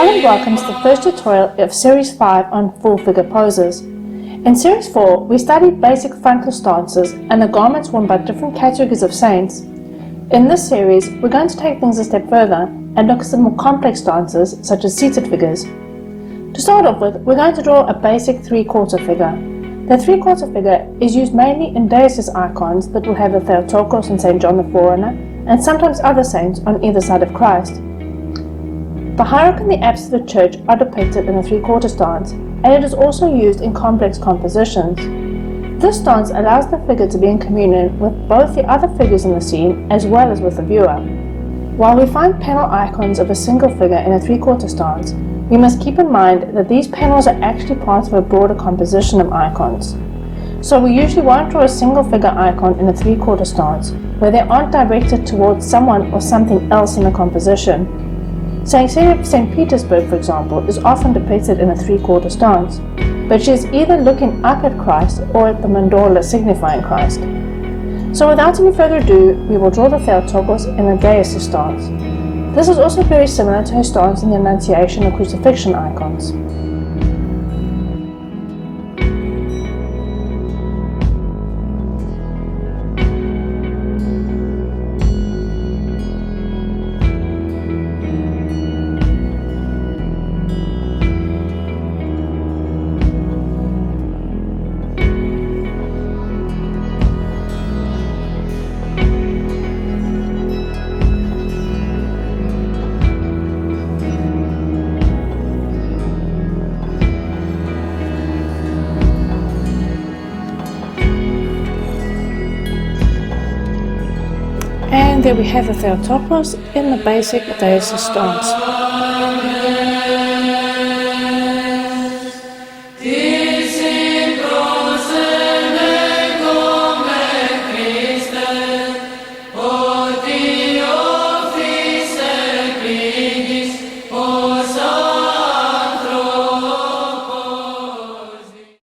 Hello and welcome to the first tutorial of Series 5 on full figure poses. In Series 4, we studied basic frontal stances and the garments worn by different categories of saints. In this series, we're going to take things a step further and look at some more complex stances such as seated figures. To start off with, we're going to draw a basic three-quarter figure. The three-quarter figure is used mainly in deices icons that will have the Theotokos and St. John the Forerunner, and sometimes other saints on either side of Christ. The hierarch and the apse of the church are depicted in a three-quarter stance, and it is also used in complex compositions. This stance allows the figure to be in communion with both the other figures in the scene as well as with the viewer. While we find panel icons of a single figure in a three-quarter stance, we must keep in mind that these panels are actually part of a broader composition of icons. So we usually won't draw a single figure icon in a three-quarter stance where they aren't directed towards someone or something else in the composition. St. Petersburg, for example, is often depicted in a three-quarter stance, but she is either looking up at Christ or at the mandorla signifying Christ. So without any further ado, we will draw the Theotokos in a deices stance. This is also very similar to her stance in the Annunciation or Crucifixion icons. And there we have the Theotokos in the basic deices stance.